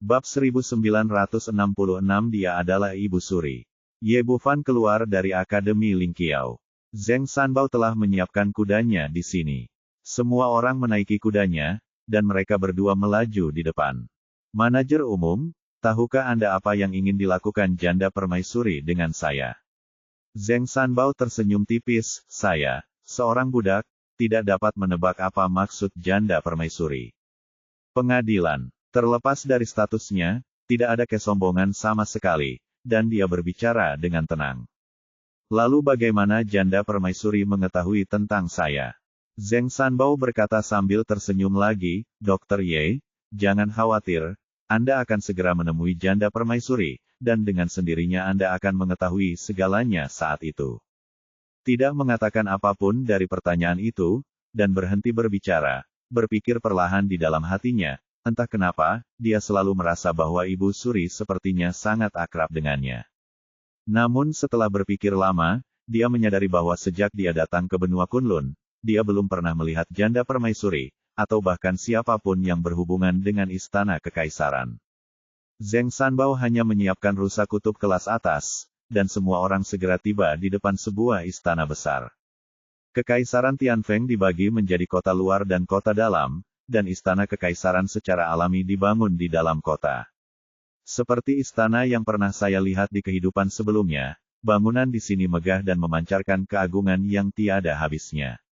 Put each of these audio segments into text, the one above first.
Bab 1966 Dia adalah Ibu Suri. Ye Bufan keluar dari Akademi Lingqiao. Zheng Sanbao telah menyiapkan kudanya di sini. Semua orang menaiki kudanya, dan mereka berdua melaju di depan. Manajer umum, tahukah Anda apa yang ingin dilakukan janda permaisuri dengan saya? Zheng Sanbao tersenyum tipis, saya, seorang budak, tidak dapat menebak apa maksud janda permaisuri. Pengadilan, terlepas dari statusnya, tidak ada kesombongan sama sekali, dan dia berbicara dengan tenang. Lalu bagaimana janda permaisuri mengetahui tentang saya? Zheng Sanbao berkata sambil tersenyum lagi, Dr. Ye, jangan khawatir, Anda akan segera menemui janda permaisuri, dan dengan sendirinya Anda akan mengetahui segalanya saat itu. Tidak mengatakan apapun dari pertanyaan itu, dan berhenti berbicara, berpikir perlahan di dalam hatinya, entah kenapa, dia selalu merasa bahwa Ibu Suri sepertinya sangat akrab dengannya. Namun setelah berpikir lama, dia menyadari bahwa sejak dia datang ke benua Kunlun, dia belum pernah melihat janda permaisuri, atau bahkan siapapun yang berhubungan dengan istana kekaisaran. Zheng Sanbao hanya menyiapkan rusa kutub kelas atas, dan semua orang segera tiba di depan sebuah istana besar. Kekaisaran Tianfeng dibagi menjadi kota luar dan kota dalam, dan istana kekaisaran secara alami dibangun di dalam kota. Seperti istana yang pernah saya lihat di kehidupan sebelumnya, bangunan di sini megah dan memancarkan keagungan yang tiada habisnya.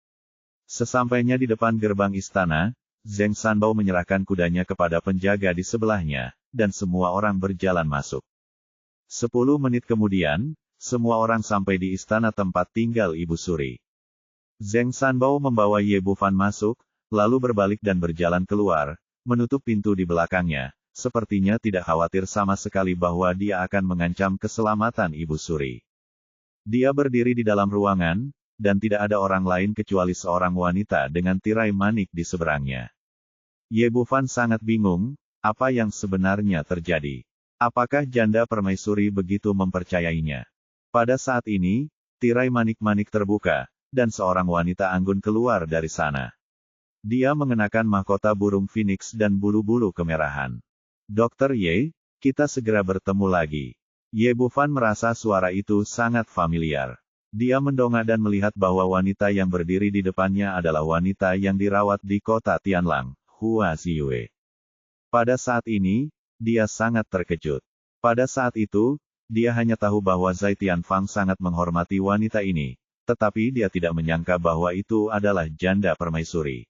Sesampainya di depan gerbang istana, Zheng Sanbao menyerahkan kudanya kepada penjaga di sebelahnya, dan semua orang berjalan masuk. 10 menit kemudian, semua orang sampai di istana tempat tinggal Ibu Suri. Zheng Sanbao membawa Ye Bufan masuk, lalu berbalik dan berjalan keluar, menutup pintu di belakangnya, sepertinya tidak khawatir sama sekali bahwa dia akan mengancam keselamatan Ibu Suri. Dia berdiri di dalam ruangan, dan tidak ada orang lain kecuali seorang wanita dengan tirai manik di seberangnya. Ye Bufan sangat bingung, apa yang sebenarnya terjadi. Apakah janda permaisuri begitu mempercayainya? Pada saat ini, tirai manik-manik terbuka, dan seorang wanita anggun keluar dari sana. Dia mengenakan mahkota burung phoenix dan bulu-bulu kemerahan. Dr. Ye, kita segera bertemu lagi. Ye Bufan merasa suara itu sangat familiar. Dia mendongak dan melihat bahwa wanita yang berdiri di depannya adalah wanita yang dirawat di kota Tianlang, Hua Ziyue. Pada saat ini, dia sangat terkejut. Pada saat itu, dia hanya tahu bahwa Zai Tianfang sangat menghormati wanita ini, tetapi dia tidak menyangka bahwa itu adalah janda permaisuri.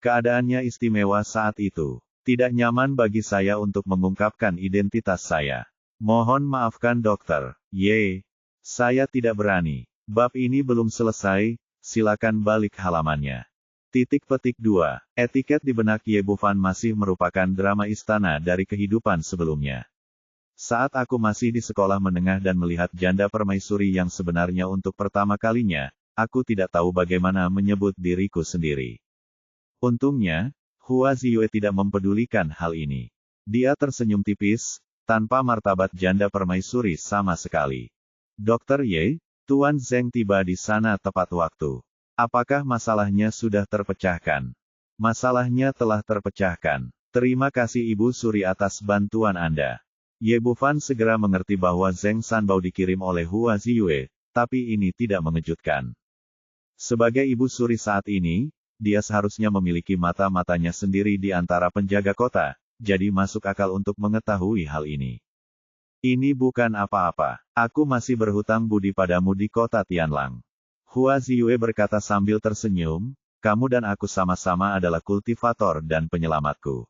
Keadaannya istimewa saat itu. Tidak nyaman bagi saya untuk mengungkapkan identitas saya. Mohon maafkan Dr. Ye. Saya tidak berani. Bab ini belum selesai, silakan balik halamannya. _2. Etiket di benak Ye Bufan masih merupakan drama istana dari kehidupan sebelumnya. Saat aku masih di sekolah menengah dan melihat janda permaisuri yang sebenarnya untuk pertama kalinya, aku tidak tahu bagaimana menyebut diriku sendiri. Untungnya, Hua Ziyue tidak mempedulikan hal ini. Dia tersenyum tipis, tanpa martabat janda permaisuri sama sekali. Dr. Ye, Tuan Zheng tiba di sana tepat waktu. Apakah masalahnya sudah terpecahkan? Masalahnya telah terpecahkan. Terima kasih Ibu Suri atas bantuan Anda. Ye Bufan segera mengerti bahwa Zheng Sanbao dikirim oleh Hua Ziyue, tapi ini tidak mengejutkan. Sebagai Ibu Suri saat ini, dia seharusnya memiliki mata-matanya sendiri di antara penjaga kota, jadi masuk akal untuk mengetahui hal ini. Ini bukan apa-apa. Aku masih berhutang budi padamu di kota Tianlang. Hua Ziyue berkata sambil tersenyum, kamu dan aku sama-sama adalah kultivator dan penyelamatku.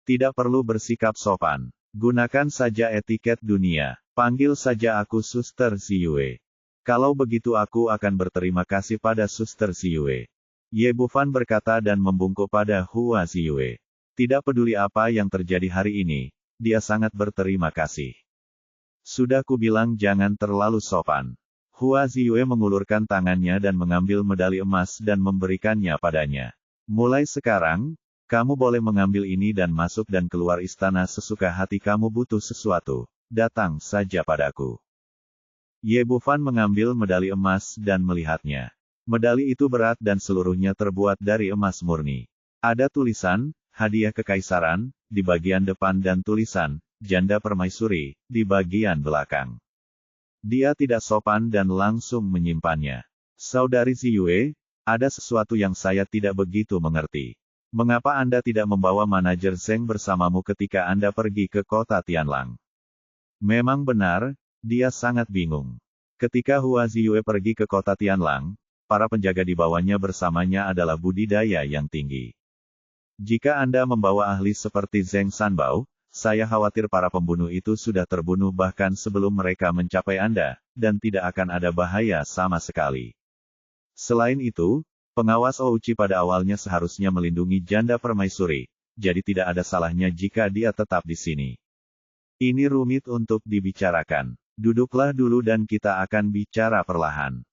Tidak perlu bersikap sopan. Gunakan saja etiket dunia. Panggil saja aku Suster Ziyue. Kalau begitu aku akan berterima kasih pada Suster Ziyue. Ye Bufan berkata dan membungkuk pada Hua Ziyue. Tidak peduli apa yang terjadi hari ini, dia sangat berterima kasih. Sudah kubilang jangan terlalu sopan. Hua Ziyue mengulurkan tangannya dan mengambil medali emas dan memberikannya padanya. Mulai sekarang, kamu boleh mengambil ini dan masuk dan keluar istana sesuka hati kamu butuh sesuatu, datang saja padaku. Ye Bufan mengambil medali emas dan melihatnya. Medali itu berat dan seluruhnya terbuat dari emas murni. Ada tulisan, hadiah kekaisaran, di bagian depan dan tulisan, Janda Permaisuri, di bagian belakang. Dia tidak sopan dan langsung menyimpannya. Saudari Ziyue, ada sesuatu yang saya tidak begitu mengerti. Mengapa Anda tidak membawa manajer Zeng bersamamu ketika Anda pergi ke kota Tianlang? Memang benar, dia sangat bingung. Ketika Hua Ziyue pergi ke kota Tianlang, para penjaga di bawahnya bersamanya adalah budidaya yang tinggi. Jika Anda membawa ahli seperti Zeng Sanbao, saya khawatir para pembunuh itu sudah terbunuh bahkan sebelum mereka mencapai Anda, dan tidak akan ada bahaya sama sekali. Selain itu, pengawas Ouchi pada awalnya seharusnya melindungi Janda Permaisuri, jadi tidak ada salahnya jika dia tetap di sini. Ini rumit untuk dibicarakan. Duduklah dulu dan kita akan bicara perlahan.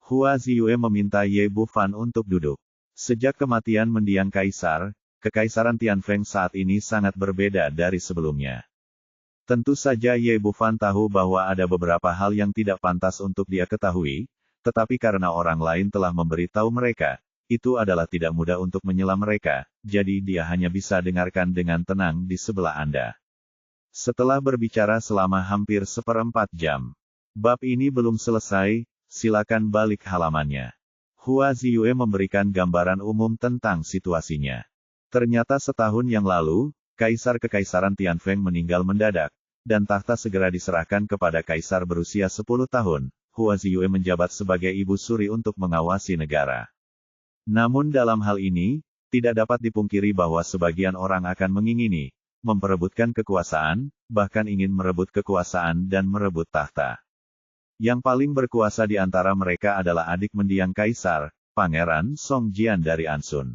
Hua Ziyue meminta Ye Bufan untuk duduk. Sejak kematian mendiang kaisar, Kekaisaran Tianfeng saat ini sangat berbeda dari sebelumnya. Tentu saja Ye Bufan tahu bahwa ada beberapa hal yang tidak pantas untuk dia ketahui, tetapi karena orang lain telah memberitahu mereka, itu adalah tidak mudah untuk menyela mereka, jadi dia hanya bisa dengarkan dengan tenang di sebelah Anda. Setelah berbicara selama hampir 1/4 jam, bab ini belum selesai. Silakan balik halamannya. Hua Ziyue memberikan gambaran umum tentang situasinya. Ternyata setahun yang lalu, Kaisar Kekaisaran Tianfeng meninggal mendadak, dan takhta segera diserahkan kepada kaisar berusia 10 tahun. Hua Ziyue menjabat sebagai ibu suri untuk mengawasi negara. Namun dalam hal ini, tidak dapat dipungkiri bahwa sebagian orang akan mengingini, memperebutkan kekuasaan, bahkan ingin merebut kekuasaan dan merebut takhta. Yang paling berkuasa di antara mereka adalah adik mendiang kaisar, Pangeran Song Jian dari Ansun.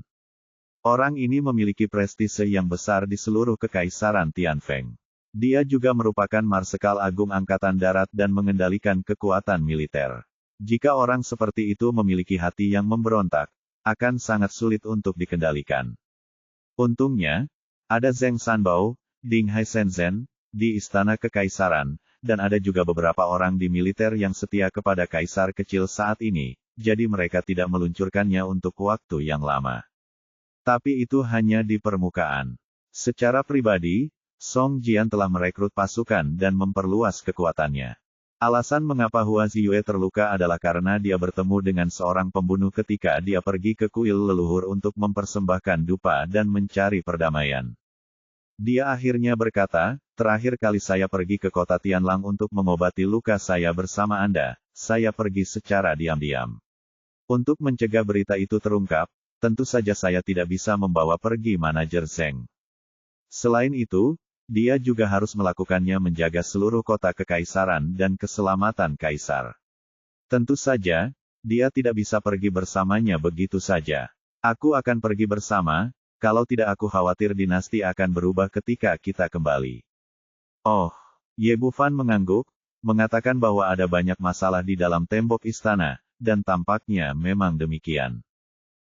Orang ini memiliki prestise yang besar di seluruh kekaisaran Tianfeng. Dia juga merupakan Marsekal Agung Angkatan Darat dan mengendalikan kekuatan militer. Jika orang seperti itu memiliki hati yang memberontak, akan sangat sulit untuk dikendalikan. Untungnya, ada Zeng Sanbao, Ding Hai Shenzhen, di Istana Kekaisaran, dan ada juga beberapa orang di militer yang setia kepada kaisar kecil saat ini, jadi mereka tidak meluncurkannya untuk waktu yang lama. Tapi itu hanya di permukaan. Secara pribadi, Song Jian telah merekrut pasukan dan memperluas kekuatannya. Alasan mengapa Hua Ziyue terluka adalah karena dia bertemu dengan seorang pembunuh ketika dia pergi ke kuil leluhur untuk mempersembahkan dupa dan mencari perdamaian. Dia akhirnya berkata, terakhir kali saya pergi ke kota Tianlang untuk mengobati luka saya bersama Anda, saya pergi secara diam-diam. Untuk mencegah berita itu terungkap, tentu saja saya tidak bisa membawa pergi manajer Zeng. Selain itu, dia juga harus melakukannya menjaga seluruh kota kekaisaran dan keselamatan kaisar. Tentu saja, dia tidak bisa pergi bersamanya begitu saja. Aku akan pergi bersama, kalau tidak aku khawatir dinasti akan berubah ketika kita kembali. Oh, Ye Bufan mengangguk, mengatakan bahwa ada banyak masalah di dalam tembok istana, dan tampaknya memang demikian.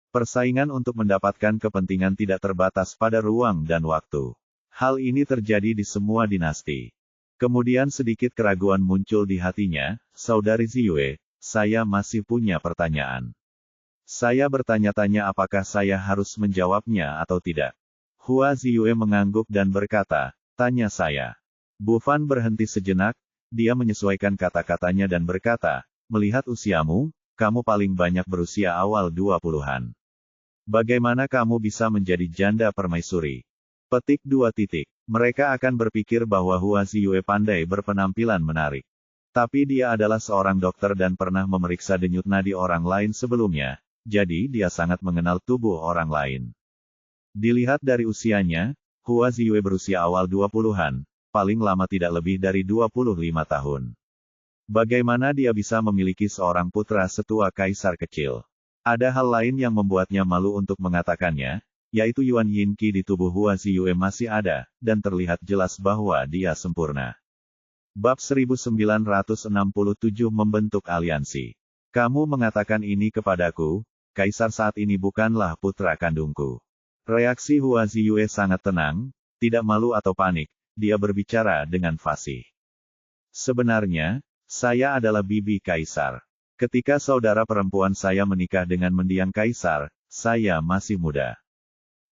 Persaingan untuk mendapatkan kepentingan tidak terbatas pada ruang dan waktu. Hal ini terjadi di semua dinasti. Kemudian sedikit keraguan muncul di hatinya, Saudari Ziyue, saya masih punya pertanyaan. Saya bertanya-tanya apakah saya harus menjawabnya atau tidak. Hua Ziyue mengangguk dan berkata, tanya saya. Bufan berhenti sejenak, dia menyesuaikan kata-katanya dan berkata, melihat usiamu, kamu paling banyak berusia awal 20-an. Bagaimana kamu bisa menjadi janda permaisuri? Petik 2. Mereka akan berpikir bahwa Hua Ziyue pandai berpenampilan menarik. Tapi dia adalah seorang dokter dan pernah memeriksa denyut nadi orang lain sebelumnya, jadi dia sangat mengenal tubuh orang lain. Dilihat dari usianya, Hua Ziyue berusia awal 20-an, paling lama tidak lebih dari 25 tahun. Bagaimana dia bisa memiliki seorang putra setua kaisar kecil? Ada hal lain yang membuatnya malu untuk mengatakannya, yaitu Yuan Yinqi di tubuh Hua Ziyue masih ada, dan terlihat jelas bahwa dia sempurna. Bab 1967 Membentuk Aliansi. Kamu mengatakan ini kepadaku, Kaisar saat ini bukanlah putra kandungku. Reaksi Hua Ziyue sangat tenang, tidak malu atau panik, dia berbicara dengan fasih. Sebenarnya, saya adalah bibi Kaisar. Ketika saudara perempuan saya menikah dengan mendiang Kaisar, saya masih muda.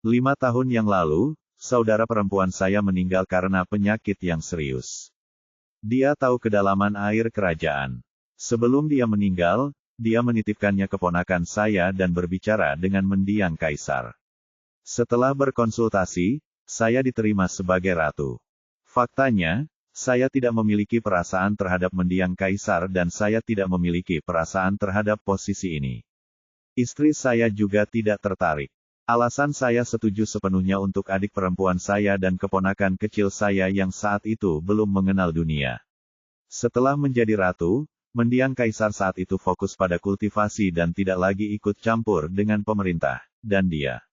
5 tahun yang lalu, saudara perempuan saya meninggal karena penyakit yang serius. Dia tahu kedalaman air kerajaan. Sebelum dia meninggal, dia menitipkannya keponakan saya dan berbicara dengan mendiang kaisar. Setelah berkonsultasi, saya diterima sebagai ratu. Faktanya, saya tidak memiliki perasaan terhadap mendiang kaisar dan saya tidak memiliki perasaan terhadap posisi ini. Istri saya juga tidak tertarik. Alasan saya setuju sepenuhnya untuk adik perempuan saya dan keponakan kecil saya yang saat itu belum mengenal dunia. Setelah menjadi ratu, mendiang kaisar saat itu fokus pada kultivasi dan tidak lagi ikut campur dengan pemerintah, dan dia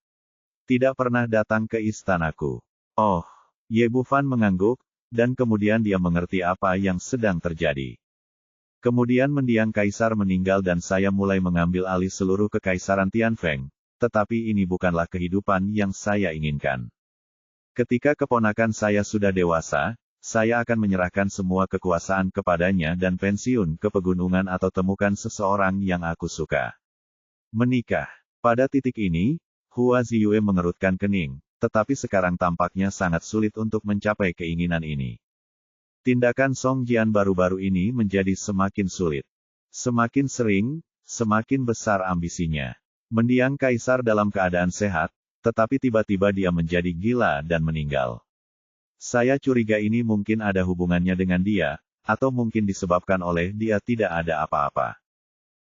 tidak pernah datang ke istanaku. Oh, Ye Bufan mengangguk, dan kemudian dia mengerti apa yang sedang terjadi. Kemudian mendiang kaisar meninggal dan saya mulai mengambil alih seluruh kekaisaran Tianfeng, tetapi ini bukanlah kehidupan yang saya inginkan. Ketika keponakan saya sudah dewasa, saya akan menyerahkan semua kekuasaan kepadanya dan pensiun ke pegunungan atau temukan seseorang yang aku suka. Menikah. Pada titik ini, Hua Ziyue mengerutkan kening, tetapi sekarang tampaknya sangat sulit untuk mencapai keinginan ini. Tindakan Song Jian baru-baru ini menjadi semakin sulit. Semakin sering, semakin besar ambisinya. Mendiang kaisar dalam keadaan sehat, tetapi tiba-tiba dia menjadi gila dan meninggal. Saya curiga ini mungkin ada hubungannya dengan dia, atau mungkin disebabkan oleh dia tidak ada apa-apa.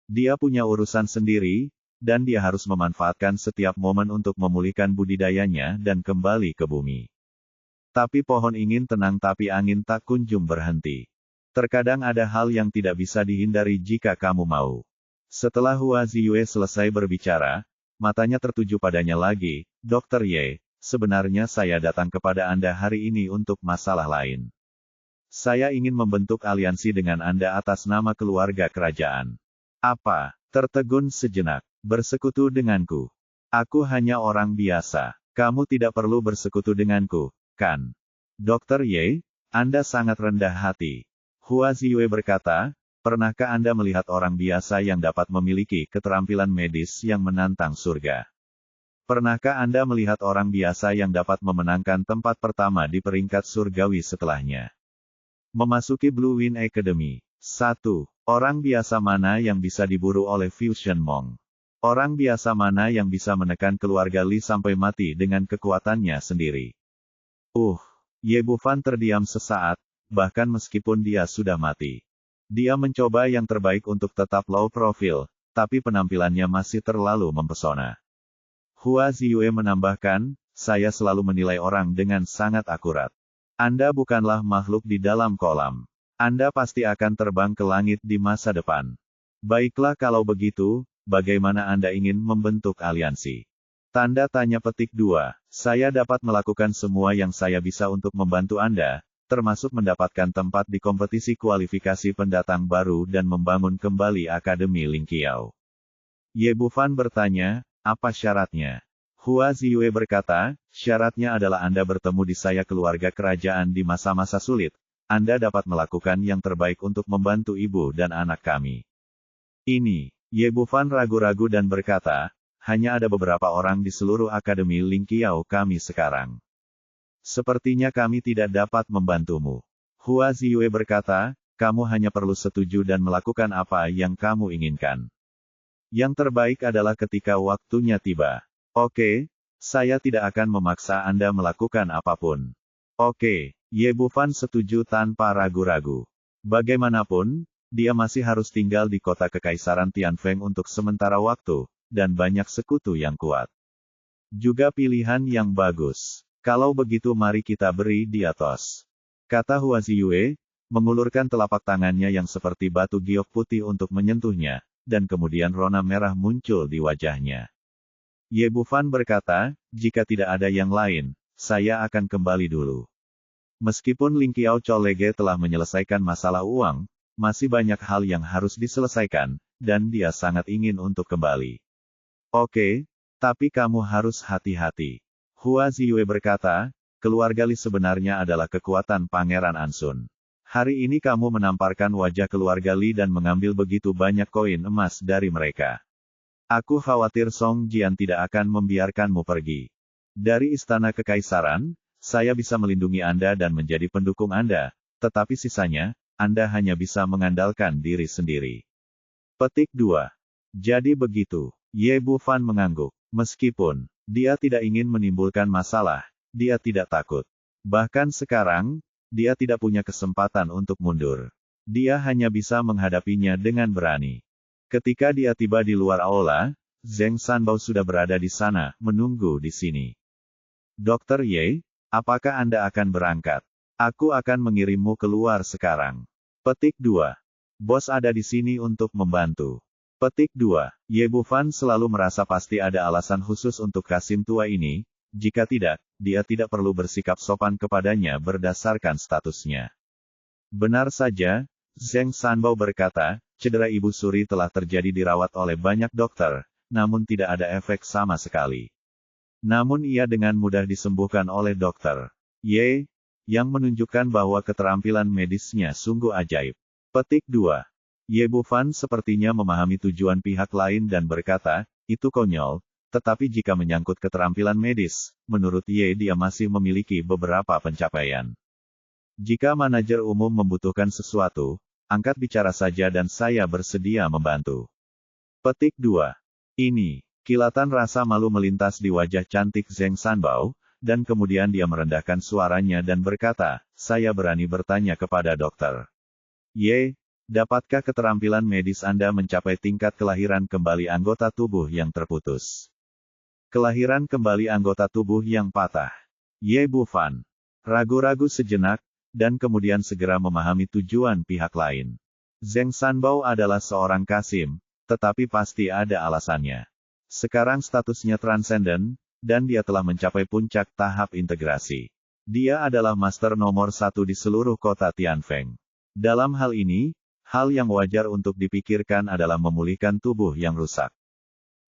Dia punya urusan sendiri, dan dia harus memanfaatkan setiap momen untuk memulihkan budidayanya dan kembali ke bumi. Tapi pohon ingin tenang tapi angin tak kunjung berhenti. Terkadang ada hal yang tidak bisa dihindari jika kamu mau. Setelah Hua Ziyue selesai berbicara, matanya tertuju padanya lagi, Dr. Ye, sebenarnya saya datang kepada Anda hari ini untuk masalah lain. Saya ingin membentuk aliansi dengan Anda atas nama keluarga kerajaan. Apa? Tertegun sejenak. Bersekutu denganku. Aku hanya orang biasa. Kamu tidak perlu bersekutu denganku, kan? Dr. Ye, Anda sangat rendah hati. Hua Ziyue berkata, pernahkah Anda melihat orang biasa yang dapat memiliki keterampilan medis yang menantang surga? Pernahkah Anda melihat orang biasa yang dapat memenangkan tempat pertama di peringkat surgawi setelahnya? Memasuki Blue Wind Academy. 1. Orang biasa mana yang bisa diburu oleh Fusion Monk? Orang biasa mana yang bisa menekan keluarga Li sampai mati dengan kekuatannya sendiri? Ye Bufan terdiam sesaat, bahkan meskipun dia sudah mati. Dia mencoba yang terbaik untuk tetap low profile, tapi penampilannya masih terlalu mempesona. Hua Ziyue menambahkan, saya selalu menilai orang dengan sangat akurat. Anda bukanlah makhluk di dalam kolam. Anda pasti akan terbang ke langit di masa depan. Baiklah kalau begitu, bagaimana Anda ingin membentuk aliansi? Tanda tanya petik 2. Saya dapat melakukan semua yang saya bisa untuk membantu Anda, termasuk mendapatkan tempat di kompetisi kualifikasi pendatang baru dan membangun kembali Akademi Lingqiao. Ye Bufan bertanya, apa syaratnya? Hua Ziyue berkata, syaratnya adalah Anda bertemu di saya keluarga kerajaan di masa-masa sulit. Anda dapat melakukan yang terbaik untuk membantu ibu dan anak kami. Ini, Ye Bufan ragu-ragu dan berkata, hanya ada beberapa orang di seluruh Akademi Lingqiao kami sekarang. Sepertinya kami tidak dapat membantumu. Hua Ziyue berkata, kamu hanya perlu setuju dan melakukan apa yang kamu inginkan. Yang terbaik adalah ketika waktunya tiba. Oke, saya tidak akan memaksa Anda melakukan apapun. Oke, Ye Bufan setuju tanpa ragu-ragu. Bagaimanapun, dia masih harus tinggal di kota kekaisaran Tianfeng untuk sementara waktu, dan banyak sekutu yang kuat. Juga pilihan yang bagus. Kalau begitu mari kita beri dia tos. Kata Hua Ziyue, mengulurkan telapak tangannya yang seperti batu giok putih untuk menyentuhnya, dan kemudian rona merah muncul di wajahnya. Ye Bufan berkata, jika tidak ada yang lain, saya akan kembali dulu. Meskipun Lingqiao Cholege telah menyelesaikan masalah uang, masih banyak hal yang harus diselesaikan, dan dia sangat ingin untuk kembali. Oke, tapi kamu harus hati-hati. Hua Ziyue berkata, keluarga Li sebenarnya adalah kekuatan Pangeran Ansun. Hari ini kamu menamparkan wajah keluarga Li dan mengambil begitu banyak koin emas dari mereka. Aku khawatir Song Jian tidak akan membiarkanmu pergi. Dari istana kekaisaran, saya bisa melindungi Anda dan menjadi pendukung Anda, tetapi sisanya, Anda hanya bisa mengandalkan diri sendiri. Petik 2. Jadi begitu, Ye Bufan mengangguk. Meskipun dia tidak ingin menimbulkan masalah, dia tidak takut. Bahkan sekarang, dia tidak punya kesempatan untuk mundur. Dia hanya bisa menghadapinya dengan berani. Ketika dia tiba di luar aula, Zheng Sanbao sudah berada di sana, menunggu di sini. Dokter Ye, apakah Anda akan berangkat? Aku akan mengirimmu keluar sekarang. Petik 2. Bos ada di sini untuk membantu. Petik 2. Ye Bufan selalu merasa pasti ada alasan khusus untuk Kasim tua ini, jika tidak, dia tidak perlu bersikap sopan kepadanya berdasarkan statusnya. Benar saja, Zheng Sanbao berkata, cedera Ibu Suri telah terjadi dirawat oleh banyak dokter, namun tidak ada efek sama sekali. Namun ia dengan mudah disembuhkan oleh dokter Ye, yang menunjukkan bahwa keterampilan medisnya sungguh ajaib. Petik 2. Ye Bufan sepertinya memahami tujuan pihak lain dan berkata, itu konyol, tetapi jika menyangkut keterampilan medis, menurut Ye dia masih memiliki beberapa pencapaian. Jika manajer umum membutuhkan sesuatu, angkat bicara saja dan saya bersedia membantu. Petik 2. Ini, kilatan rasa malu melintas di wajah cantik Zheng Sanbao, dan kemudian dia merendahkan suaranya dan berkata, saya berani bertanya kepada dokter Ye, dapatkah keterampilan medis Anda mencapai tingkat kelahiran kembali anggota tubuh yang terputus? Kelahiran kembali anggota tubuh yang patah. Ye Bufan ragu-ragu sejenak, dan kemudian segera memahami tujuan pihak lain. Zheng Sanbao adalah seorang Kasim, tetapi pasti ada alasannya. Sekarang statusnya transenden, dan dia telah mencapai puncak tahap integrasi. Dia adalah master nomor 1 di seluruh kota Tianfeng. Dalam hal ini, hal yang wajar untuk dipikirkan adalah memulihkan tubuh yang rusak.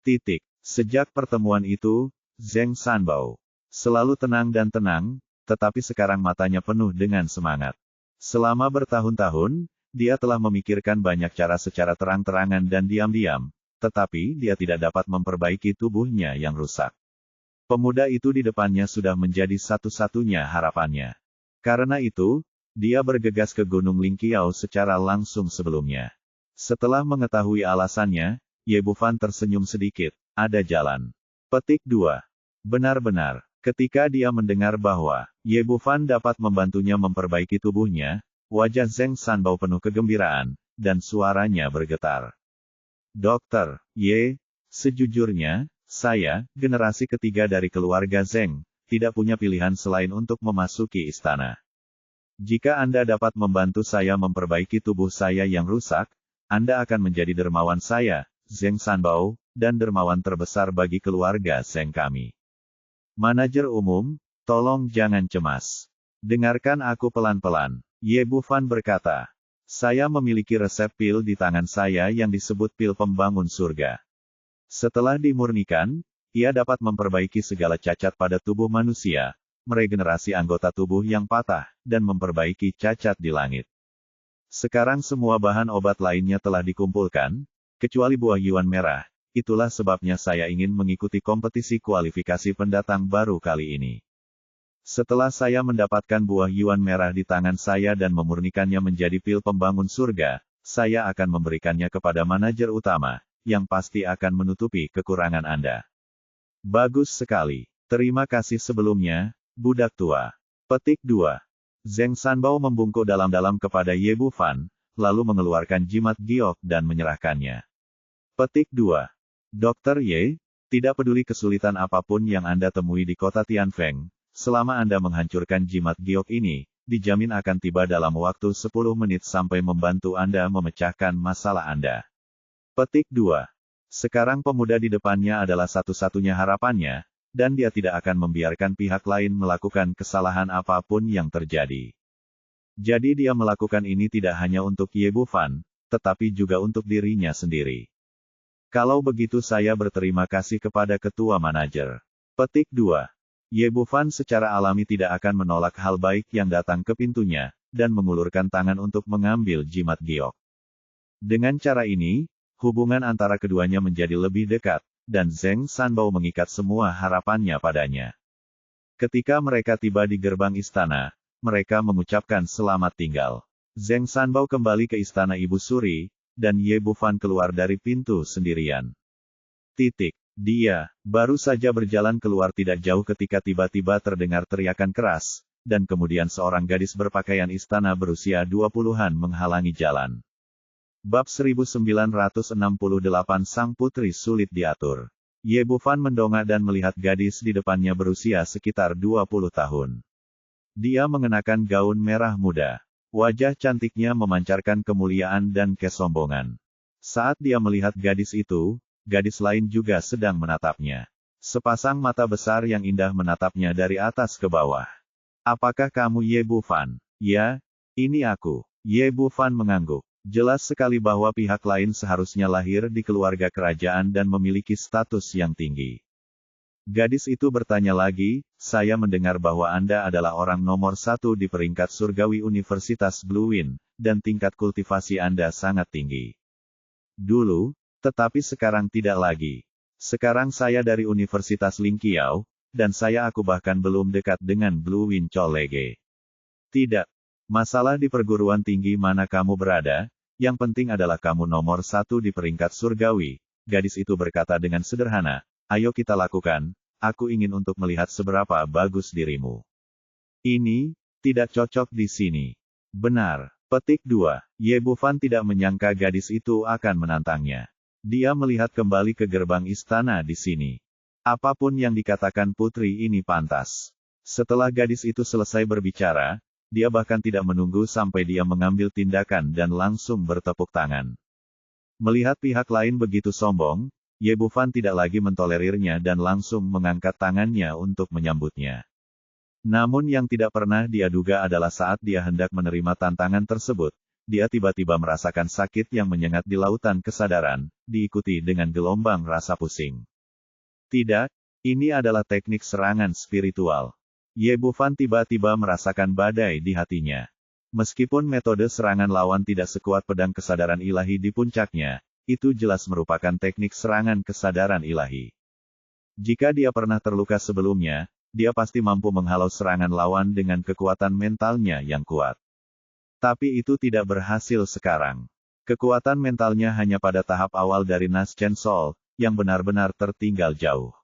Titik. Sejak pertemuan itu, Zheng Sanbao selalu tenang dan tenang, tetapi sekarang matanya penuh dengan semangat. Selama bertahun-tahun, dia telah memikirkan banyak cara secara terang-terangan dan diam-diam, tetapi dia tidak dapat memperbaiki tubuhnya yang rusak. Pemuda itu di depannya sudah menjadi satu-satunya harapannya. Karena itu, dia bergegas ke Gunung Lingqiao secara langsung sebelumnya. Setelah mengetahui alasannya, Ye Bufan tersenyum sedikit, ada jalan. Petik 2. Benar-benar. Ketika dia mendengar bahwa Ye Bufan dapat membantunya memperbaiki tubuhnya, wajah Zheng Sanbao penuh kegembiraan, dan suaranya bergetar. Dokter Ye, sejujurnya, saya, generasi ketiga dari keluarga Zheng, tidak punya pilihan selain untuk memasuki istana. Jika Anda dapat membantu saya memperbaiki tubuh saya yang rusak, Anda akan menjadi dermawan saya, Zheng Sanbao, dan dermawan terbesar bagi keluarga Zheng kami. Manajer umum, tolong jangan cemas. Dengarkan aku pelan-pelan. Ye Bufan berkata, saya memiliki resep pil di tangan saya yang disebut pil pembangun surga. Setelah dimurnikan, ia dapat memperbaiki segala cacat pada tubuh manusia, meregenerasi anggota tubuh yang patah, dan memperbaiki cacat di langit. Sekarang semua bahan obat lainnya telah dikumpulkan, kecuali buah yuan merah. Itulah sebabnya saya ingin mengikuti kompetisi kualifikasi pendatang baru kali ini. Setelah saya mendapatkan buah yuan merah di tangan saya dan memurnikannya menjadi pil pembangun surga, saya akan memberikannya kepada manajer utama, yang pasti akan menutupi kekurangan Anda. Bagus sekali. Terima kasih sebelumnya, budak tua. Petik 2. Zheng Sanbao membungkuk dalam-dalam kepada Ye Bufan, lalu mengeluarkan jimat giok dan menyerahkannya. Petik 2. Dokter Ye, tidak peduli kesulitan apapun yang Anda temui di kota Tianfeng, selama Anda menghancurkan jimat giok ini, dijamin akan tiba dalam waktu 10 menit sampai membantu Anda memecahkan masalah Anda. Petik 2. Sekarang pemuda di depannya adalah satu-satunya harapannya, dan dia tidak akan membiarkan pihak lain melakukan kesalahan apapun yang terjadi. Jadi dia melakukan ini tidak hanya untuk Ye Bufan, tetapi juga untuk dirinya sendiri. Kalau begitu saya berterima kasih kepada ketua manajer. Petik 2. Ye Bufan secara alami tidak akan menolak hal baik yang datang ke pintunya, dan mengulurkan tangan untuk mengambil jimat giok. Dengan cara ini, hubungan antara keduanya menjadi lebih dekat, dan Zheng Sanbao mengikat semua harapannya padanya. Ketika mereka tiba di gerbang istana, mereka mengucapkan selamat tinggal. Zheng Sanbao kembali ke istana Ibu Suri, dan Ye Bufan keluar dari pintu sendirian. Dia baru saja berjalan keluar tidak jauh ketika tiba-tiba terdengar teriakan keras, dan kemudian seorang gadis berpakaian istana berusia 20-an menghalangi jalan. Bab 1968 Sang Putri Sulit Diatur. Ye Bufan mendongak dan melihat gadis di depannya berusia sekitar 20 tahun. Dia mengenakan gaun merah muda. Wajah cantiknya memancarkan kemuliaan dan kesombongan. Saat dia melihat gadis itu, gadis lain juga sedang menatapnya. Sepasang mata besar yang indah menatapnya dari atas ke bawah. Apakah kamu Ye Bufan? Ya, ini aku. Ye Bufan mengangguk. Jelas sekali bahwa pihak lain seharusnya lahir di keluarga kerajaan dan memiliki status yang tinggi. Gadis itu bertanya lagi, saya mendengar bahwa Anda adalah orang nomor 1 di peringkat surgawi Universitas Blue Wind, dan tingkat kultivasi Anda sangat tinggi. Dulu, tetapi sekarang tidak lagi. Sekarang saya dari Universitas Lingqiao, dan aku bahkan belum dekat dengan Blue Wind College. Tidak. Masalah di perguruan tinggi mana kamu berada, yang penting adalah kamu nomor 1 di peringkat surgawi, gadis itu berkata dengan sederhana, ayo kita lakukan, aku ingin untuk melihat seberapa bagus dirimu. Ini, tidak cocok di sini. Benar. Petik 2. Ye Bufan tidak menyangka gadis itu akan menantangnya. Dia melihat kembali ke gerbang istana di sini. Apapun yang dikatakan putri ini pantas. Setelah gadis itu selesai berbicara, dia bahkan tidak menunggu sampai dia mengambil tindakan dan langsung bertepuk tangan. Melihat pihak lain begitu sombong, Ye Bufan tidak lagi mentolerirnya dan langsung mengangkat tangannya untuk menyambutnya. Namun yang tidak pernah dia duga adalah saat dia hendak menerima tantangan tersebut, dia tiba-tiba merasakan sakit yang menyengat di lautan kesadaran, diikuti dengan gelombang rasa pusing. Tidak, ini adalah teknik serangan spiritual. Ye Bufan tiba-tiba merasakan badai di hatinya. Meskipun metode serangan lawan tidak sekuat pedang kesadaran ilahi di puncaknya, itu jelas merupakan teknik serangan kesadaran ilahi. Jika dia pernah terluka sebelumnya, dia pasti mampu menghalau serangan lawan dengan kekuatan mentalnya yang kuat. Tapi itu tidak berhasil sekarang. Kekuatan mentalnya hanya pada tahap awal dari Nas Chen Sol, yang benar-benar tertinggal jauh.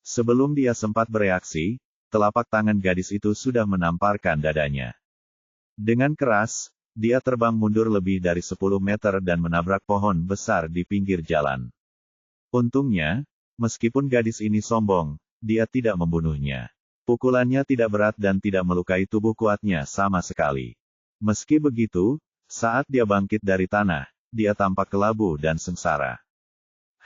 Sebelum dia sempat bereaksi, telapak tangan gadis itu sudah menamparkan dadanya. Dengan keras, dia terbang mundur lebih dari 10 meter dan menabrak pohon besar di pinggir jalan. Untungnya, meskipun gadis ini sombong, dia tidak membunuhnya. Pukulannya tidak berat dan tidak melukai tubuh kuatnya sama sekali. Meski begitu, saat dia bangkit dari tanah, dia tampak kelabu dan sengsara.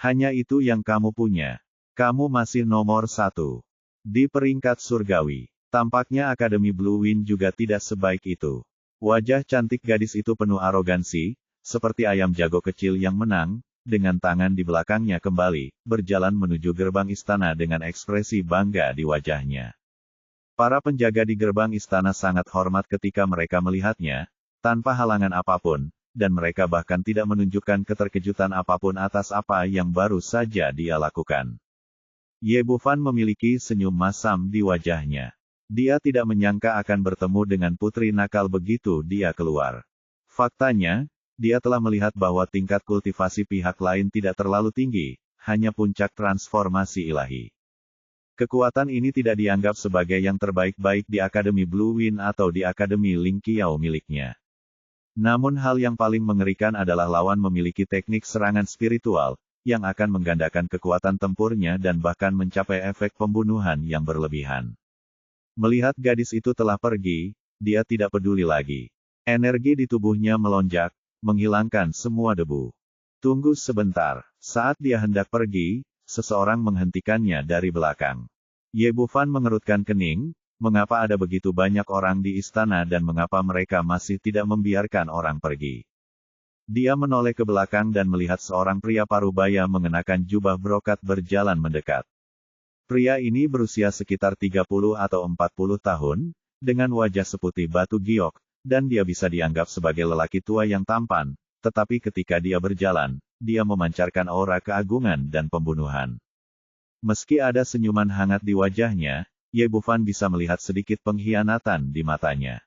Hanya itu yang kamu punya. Kamu masih nomor 1. Di peringkat surgawi. Tampaknya Akademi Blue Wind juga tidak sebaik itu. Wajah cantik gadis itu penuh arogansi, seperti ayam jago kecil yang menang, dengan tangan di belakangnya kembali, berjalan menuju gerbang istana dengan ekspresi bangga di wajahnya. Para penjaga di gerbang istana sangat hormat ketika mereka melihatnya, tanpa halangan apapun, dan mereka bahkan tidak menunjukkan keterkejutan apapun atas apa yang baru saja dia lakukan. Ye Bufan memiliki senyum masam di wajahnya. Dia tidak menyangka akan bertemu dengan putri nakal begitu dia keluar. Faktanya, dia telah melihat bahwa tingkat kultivasi pihak lain tidak terlalu tinggi, hanya puncak transformasi ilahi. Kekuatan ini tidak dianggap sebagai yang terbaik baik di Akademi Blue Wind atau di Akademi Lingqiao miliknya. Namun hal yang paling mengerikan adalah lawan memiliki teknik serangan spiritual, yang akan menggandakan kekuatan tempurnya dan bahkan mencapai efek pembunuhan yang berlebihan. Melihat gadis itu telah pergi, dia tidak peduli lagi. Energi di tubuhnya melonjak, menghilangkan semua debu. Tunggu sebentar. Saat dia hendak pergi, seseorang menghentikannya dari belakang. Ye Bufan mengerutkan kening, mengapa ada begitu banyak orang di istana dan mengapa mereka masih tidak membiarkan orang pergi. Dia menoleh ke belakang dan melihat seorang pria parubaya mengenakan jubah brokat berjalan mendekat. Pria ini berusia sekitar 30 atau 40 tahun, dengan wajah seputih batu giok, dan dia bisa dianggap sebagai lelaki tua yang tampan, tetapi ketika dia berjalan, dia memancarkan aura keagungan dan pembunuhan. Meski ada senyuman hangat di wajahnya, Ye Bufan bisa melihat sedikit pengkhianatan di matanya.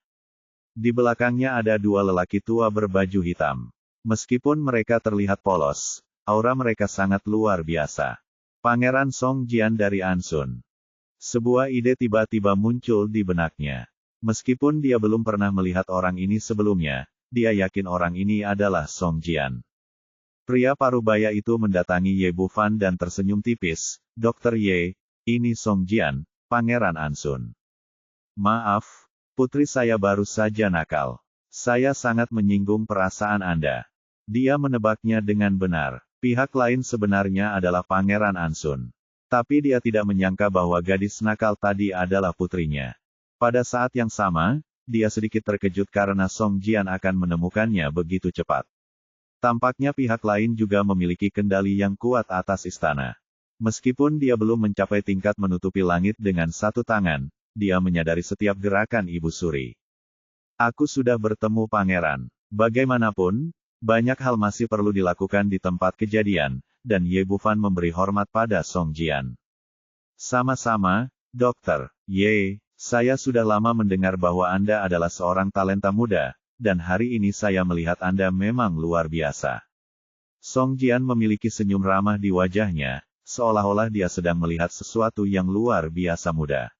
Di belakangnya ada dua lelaki tua berbaju hitam. Meskipun mereka terlihat polos, aura mereka sangat luar biasa. Pangeran Song Jian dari Ansun. Sebuah ide tiba-tiba muncul di benaknya. Meskipun dia belum pernah melihat orang ini sebelumnya, dia yakin orang ini adalah Song Jian. Pria parubaya itu mendatangi Ye Bufan dan tersenyum tipis. Dokter Ye, ini Song Jian, Pangeran Ansun. Maaf, putri saya baru saja nakal. Saya sangat menyinggung perasaan Anda. Dia menebaknya dengan benar. Pihak lain sebenarnya adalah Pangeran Ansun. Tapi dia tidak menyangka bahwa gadis nakal tadi adalah putrinya. Pada saat yang sama, dia sedikit terkejut karena Song Jian akan menemukannya begitu cepat. Tampaknya pihak lain juga memiliki kendali yang kuat atas istana. Meskipun dia belum mencapai tingkat menutupi langit dengan satu tangan, dia menyadari setiap gerakan Ibu Suri. Aku sudah bertemu pangeran. Bagaimanapun, banyak hal masih perlu dilakukan di tempat kejadian, dan Ye Bufan memberi hormat pada Song Jian. Sama-sama, Dokter Ye, saya sudah lama mendengar bahwa Anda adalah seorang talenta muda, dan hari ini saya melihat Anda memang luar biasa. Song Jian memiliki senyum ramah di wajahnya, seolah-olah dia sedang melihat sesuatu yang luar biasa muda.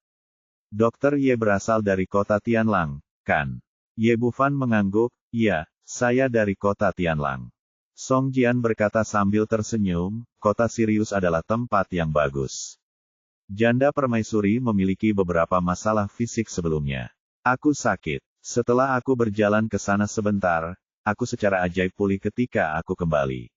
Dokter Ye berasal dari kota Tianlang, kan? Ye Bufan mengangguk, iya, saya dari kota Tianlang. Song Jian berkata sambil tersenyum, kota Sirius adalah tempat yang bagus. Janda permaisuri memiliki beberapa masalah fisik sebelumnya. Aku sakit. Setelah aku berjalan ke sana sebentar, aku secara ajaib pulih ketika aku kembali.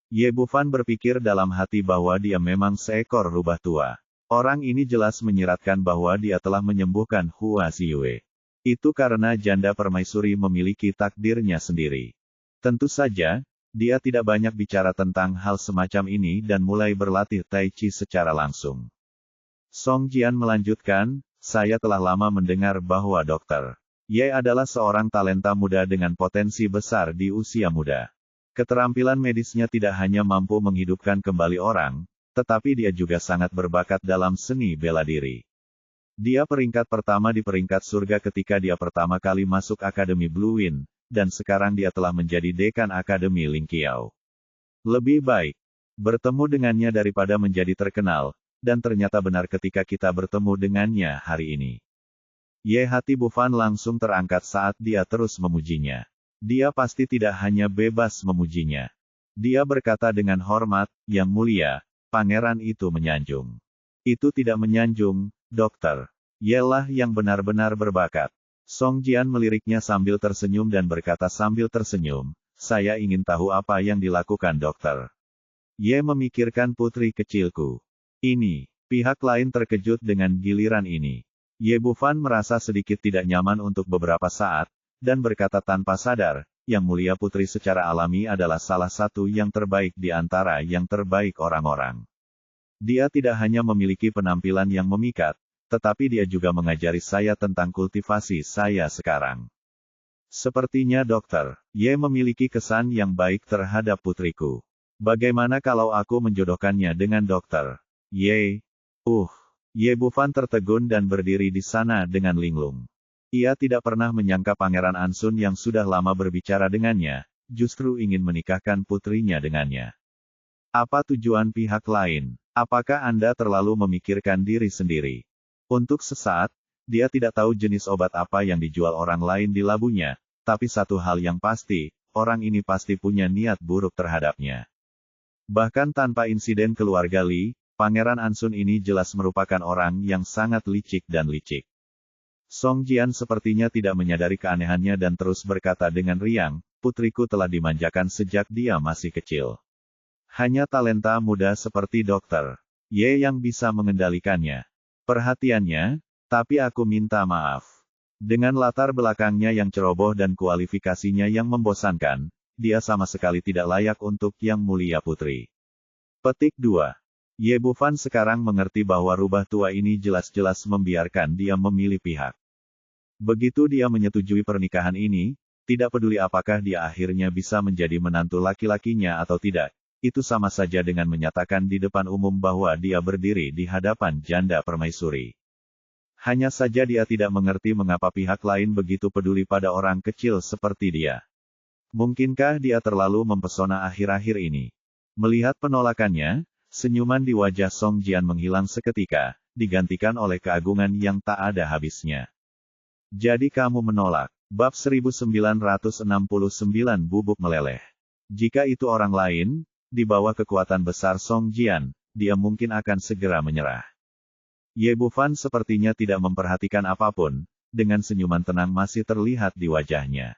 Ye Bufan berpikir dalam hati bahwa dia memang seekor rubah tua. Orang ini jelas menyiratkan bahwa dia telah menyembuhkan Hua Xiue. Itu karena janda permaisuri memiliki takdirnya sendiri. Tentu saja, dia tidak banyak bicara tentang hal semacam ini dan mulai berlatih Tai Chi secara langsung. Song Jian melanjutkan, saya telah lama mendengar bahwa Dr. Ye adalah seorang talenta muda dengan potensi besar di usia muda. Keterampilan medisnya tidak hanya mampu menghidupkan kembali orang, tetapi dia juga sangat berbakat dalam seni bela diri. Dia peringkat pertama di peringkat surga ketika dia pertama kali masuk Akademi Blue Wind, dan sekarang dia telah menjadi dekan Akademi Lingqiao. Lebih baik bertemu dengannya daripada menjadi terkenal, dan ternyata benar ketika kita bertemu dengannya hari ini. Ye hati Bufan langsung terangkat saat dia terus memujinya. Dia pasti tidak hanya bebas memujinya. Dia berkata dengan hormat, yang mulia, pangeran itu menyanjung. Itu tidak menyanjung, Dokter Ye lah yang benar-benar berbakat. Song Jian meliriknya sambil tersenyum dan berkata sambil tersenyum, saya ingin tahu apa yang dilakukan Dokter Ye memikirkan putri kecilku. Ini, pihak lain terkejut dengan giliran ini. Ye Bufan merasa sedikit tidak nyaman untuk beberapa saat, dan berkata tanpa sadar, yang mulia putri secara alami adalah salah satu yang terbaik di antara yang terbaik orang-orang. Dia tidak hanya memiliki penampilan yang memikat, tetapi dia juga mengajari saya tentang kultivasi saya sekarang. Sepertinya Dokter Ye memiliki kesan yang baik terhadap putriku. Bagaimana kalau aku menjodohkannya dengan Dokter Ye? Ye Bufan tertegun dan berdiri di sana dengan linglung. Ia tidak pernah menyangka Pangeran Ansun yang sudah lama berbicara dengannya, justru ingin menikahkan putrinya dengannya. Apa tujuan pihak lain? Apakah Anda terlalu memikirkan diri sendiri? Untuk sesaat, dia tidak tahu jenis obat apa yang dijual orang lain di labunya, tapi satu hal yang pasti, orang ini pasti punya niat buruk terhadapnya. Bahkan tanpa insiden keluarga Li, Pangeran Ansun ini jelas merupakan orang yang sangat licik dan licik. Song Jian sepertinya tidak menyadari keanehannya dan terus berkata dengan riang, putriku telah dimanjakan sejak dia masih kecil. Hanya talenta muda seperti Dokter Ye yang bisa mengendalikannya. Perhatiannya, tapi aku minta maaf. Dengan latar belakangnya yang ceroboh dan kualifikasinya yang membosankan, dia sama sekali tidak layak untuk yang mulia putri. Petik 2. Ye Bufan sekarang mengerti bahwa rubah tua ini jelas-jelas membiarkan dia memilih pihak. Begitu dia menyetujui pernikahan ini, tidak peduli apakah dia akhirnya bisa menjadi menantu laki-lakinya atau tidak, itu sama saja dengan menyatakan di depan umum bahwa dia berdiri di hadapan janda permaisuri. Hanya saja dia tidak mengerti mengapa pihak lain begitu peduli pada orang kecil seperti dia. Mungkinkah dia terlalu mempesona akhir-akhir ini? Melihat penolakannya, senyuman di wajah Song Jian menghilang seketika, digantikan oleh keagungan yang tak ada habisnya. Jadi kamu menolak. Bab 1969 Bubuk Meleleh. Jika itu orang lain, di bawah kekuatan besar Song Jian, dia mungkin akan segera menyerah. Ye Bufan sepertinya tidak memperhatikan apapun, dengan senyuman tenang masih terlihat di wajahnya.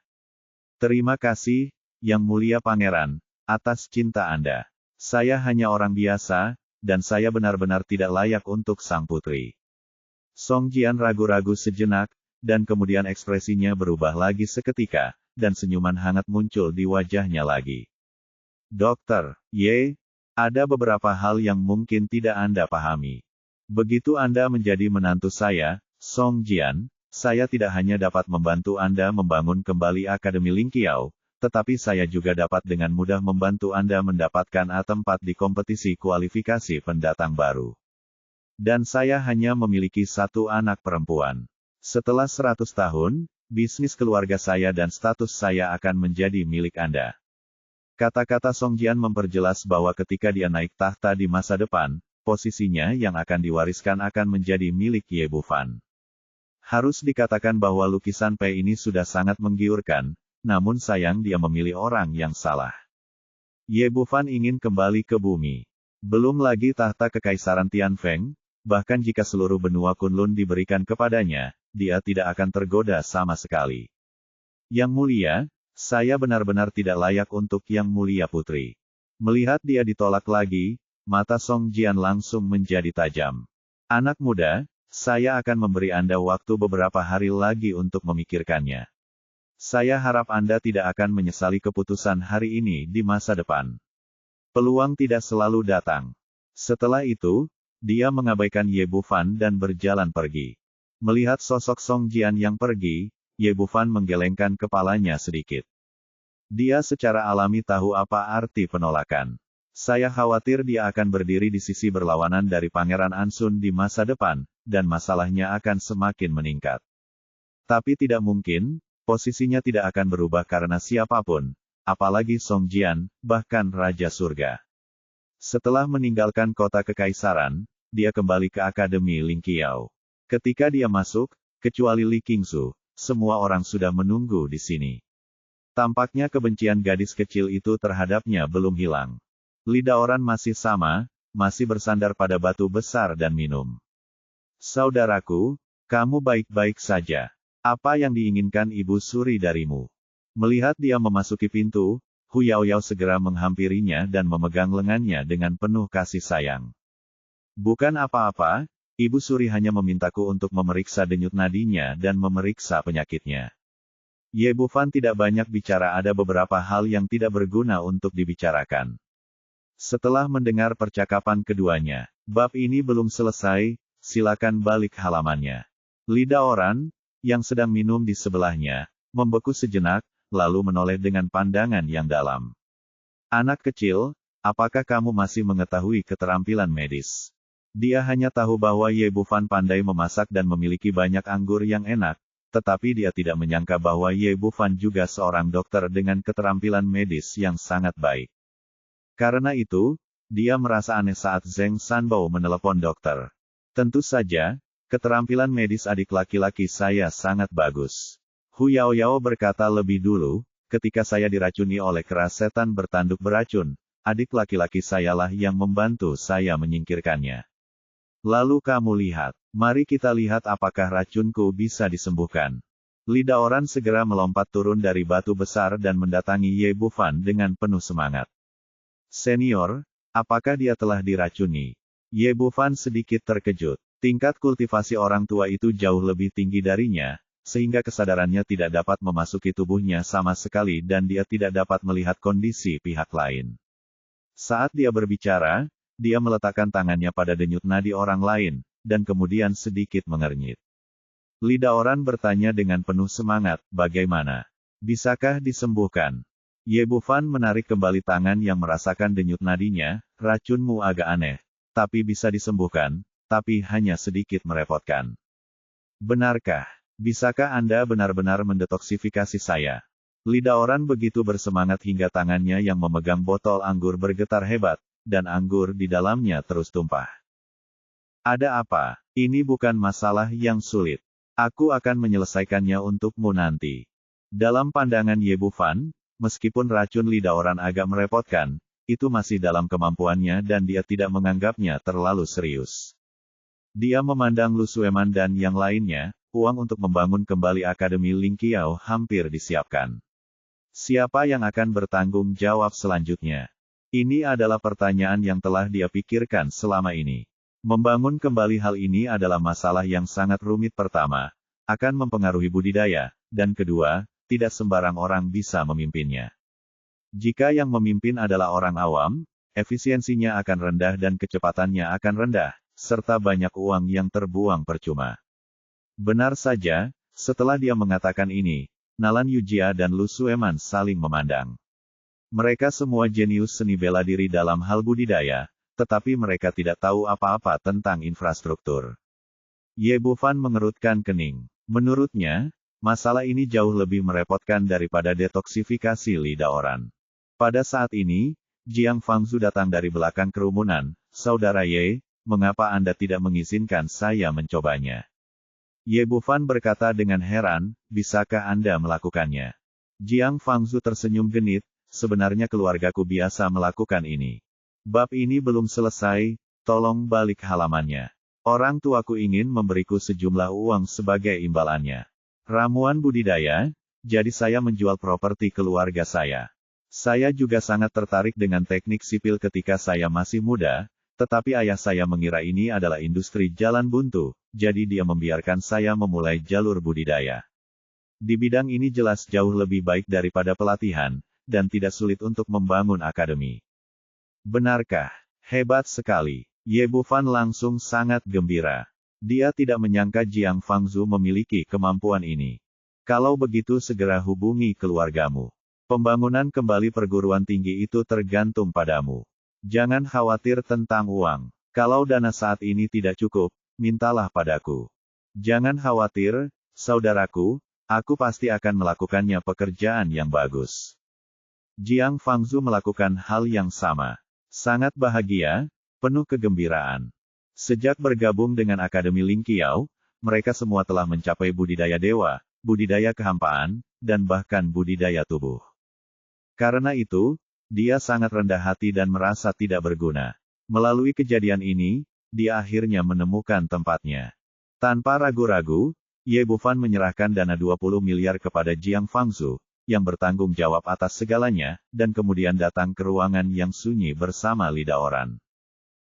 Terima kasih, Yang Mulia Pangeran, atas cinta Anda. Saya hanya orang biasa, dan saya benar-benar tidak layak untuk sang putri. Song Jian ragu-ragu sejenak, dan kemudian ekspresinya berubah lagi seketika, dan senyuman hangat muncul di wajahnya lagi. Dokter, ada beberapa hal yang mungkin tidak Anda pahami. Begitu Anda menjadi menantu saya, Song Jian, saya tidak hanya dapat membantu Anda membangun kembali Akademi Lingqiao, tetapi saya juga dapat dengan mudah membantu Anda mendapatkan tempat di kompetisi kualifikasi pendatang baru. Dan saya hanya memiliki satu anak perempuan. Setelah 100 tahun, bisnis keluarga saya dan status saya akan menjadi milik Anda. Kata-kata Song Jian memperjelas bahwa ketika dia naik tahta di masa depan, posisinya yang akan diwariskan akan menjadi milik Ye Bufan. Harus dikatakan bahwa lukisan Pei ini sudah sangat menggiurkan, namun sayang dia memilih orang yang salah. Ye Bufan ingin kembali ke bumi. Belum lagi tahta kekaisaran Tianfeng, bahkan jika seluruh benua Kunlun diberikan kepadanya, dia tidak akan tergoda sama sekali. Yang Mulia, saya benar-benar tidak layak untuk Yang Mulia Putri. Melihat dia ditolak lagi, mata Song Jian langsung menjadi tajam. Anak muda, saya akan memberi Anda waktu beberapa hari lagi untuk memikirkannya. Saya harap Anda tidak akan menyesali keputusan hari ini di masa depan. Peluang tidak selalu datang. Setelah itu, dia mengabaikan Ye Bufan dan berjalan pergi. Melihat sosok Song Jian yang pergi, Ye Bufan menggelengkan kepalanya sedikit. Dia secara alami tahu apa arti penolakan. Saya khawatir dia akan berdiri di sisi berlawanan dari Pangeran Ansun di masa depan, dan masalahnya akan semakin meningkat. Tapi tidak mungkin, posisinya tidak akan berubah karena siapapun, apalagi Song Jian, bahkan Raja Surga. Setelah meninggalkan kota kekaisaran, dia kembali ke Akademi Lingqiao. Ketika dia masuk, kecuali Li Qingsu, semua orang sudah menunggu di sini. Tampaknya kebencian gadis kecil itu terhadapnya belum hilang. Lidah orang masih sama, masih bersandar pada batu besar dan minum. Saudaraku, kamu baik-baik saja. Apa yang diinginkan Ibu Suri darimu? Melihat dia memasuki pintu, Hu Yaoyao segera menghampirinya dan memegang lengannya dengan penuh kasih sayang. Bukan apa-apa, Ibu Suri hanya memintaku untuk memeriksa denyut nadinya dan memeriksa penyakitnya. Ye Bufan tidak banyak bicara, ada beberapa hal yang tidak berguna untuk dibicarakan. Setelah mendengar percakapan keduanya, bab ini belum selesai, silakan balik halamannya. Lidah orang, yang sedang minum di sebelahnya, membeku sejenak, lalu menoleh dengan pandangan yang dalam. Anak kecil, apakah kamu masih mengetahui keterampilan medis? Dia hanya tahu bahwa Ye Bufan pandai memasak dan memiliki banyak anggur yang enak, tetapi dia tidak menyangka bahwa Ye Bufan juga seorang dokter dengan keterampilan medis yang sangat baik. Karena itu, dia merasa aneh saat Zheng Sanbao menelepon dokter. Tentu saja, keterampilan medis adik laki-laki saya sangat bagus. Hu Yaoyao berkata lebih dulu, ketika saya diracuni oleh keras setan bertanduk beracun, adik laki-laki sayalah yang membantu saya menyingkirkannya. Lalu kamu lihat, mari kita lihat apakah racunku bisa disembuhkan. Lidah orang segera melompat turun dari batu besar dan mendatangi Ye Bufan dengan penuh semangat. Senior, apakah dia telah diracuni? Ye Bufan sedikit terkejut. Tingkat kultivasi orang tua itu jauh lebih tinggi darinya, sehingga kesadarannya tidak dapat memasuki tubuhnya sama sekali dan dia tidak dapat melihat kondisi pihak lain. Saat dia berbicara, dia meletakkan tangannya pada denyut nadi orang lain, dan kemudian sedikit mengernyit. Lidah orang bertanya dengan penuh semangat, bagaimana? Bisakah disembuhkan? Ye Bufan menarik kembali tangan yang merasakan denyut nadinya, racunmu agak aneh, tapi bisa disembuhkan, tapi hanya sedikit merepotkan. Benarkah? Bisakah Anda benar-benar mendetoksifikasi saya? Lidah Oran begitu bersemangat hingga tangannya yang memegang botol anggur bergetar hebat, dan anggur di dalamnya terus tumpah. Ada apa? Ini bukan masalah yang sulit. Aku akan menyelesaikannya untukmu nanti. Dalam pandangan Ye Bufan, meskipun racun lidah Oran agak merepotkan, itu masih dalam kemampuannya dan dia tidak menganggapnya terlalu serius. Dia memandang Lu Sueman dan yang lainnya, uang untuk membangun kembali Akademi Lingqiao hampir disiapkan. Siapa yang akan bertanggung jawab selanjutnya? Ini adalah pertanyaan yang telah dia pikirkan selama ini. Membangun kembali hal ini adalah masalah yang sangat rumit. Pertama, akan mempengaruhi budidaya, dan kedua, tidak sembarang orang bisa memimpinnya. Jika yang memimpin adalah orang awam, efisiensinya akan rendah dan kecepatannya akan rendah, serta banyak uang yang terbuang percuma. Benar saja, setelah dia mengatakan ini, Nalan Yujia dan Lu Sueman saling memandang. Mereka semua jenius seni bela diri dalam hal budidaya, tetapi mereka tidak tahu apa-apa tentang infrastruktur. Ye Bufan mengerutkan kening. Menurutnya, masalah ini jauh lebih merepotkan daripada detoksifikasi lidah Oran. Pada saat ini, Jiang Fangzu datang dari belakang kerumunan. Saudara Ye, mengapa Anda tidak mengizinkan saya mencobanya? Ye Bufan berkata dengan heran, bisakah Anda melakukannya? Jiang Fangzu tersenyum genit, sebenarnya keluargaku biasa melakukan ini. Bab ini belum selesai, tolong balik halamannya. Orang tuaku ingin memberiku sejumlah uang sebagai imbalannya. Ramuan budidaya, jadi saya menjual properti keluarga saya. Saya juga sangat tertarik dengan teknik sipil ketika saya masih muda, tetapi ayah saya mengira ini adalah industri jalan buntu, jadi dia membiarkan saya memulai jalur budidaya. Di bidang ini jelas jauh lebih baik daripada pelatihan, dan tidak sulit untuk membangun akademi. Benarkah? Hebat sekali. Ye Bufan langsung sangat gembira. Dia tidak menyangka Jiang Fangzu memiliki kemampuan ini. Kalau begitu segera hubungi keluargamu. Pembangunan kembali perguruan tinggi itu tergantung padamu. Jangan khawatir tentang uang. Kalau dana saat ini tidak cukup, mintalah padaku. Jangan khawatir, saudaraku, aku pasti akan melakukannya pekerjaan yang bagus. Jiang Fangzu melakukan hal yang sama. Sangat bahagia, penuh kegembiraan. Sejak bergabung dengan Akademi Lingqiao, mereka semua telah mencapai budidaya dewa, budidaya kehampaan, dan bahkan budidaya tubuh. Karena itu, dia sangat rendah hati dan merasa tidak berguna. Melalui kejadian ini, dia akhirnya menemukan tempatnya. Tanpa ragu-ragu, Ye Bufan menyerahkan dana 20 miliar kepada Jiang Fangzu, yang bertanggung jawab atas segalanya, dan kemudian datang ke ruangan yang sunyi bersama lidah Oran.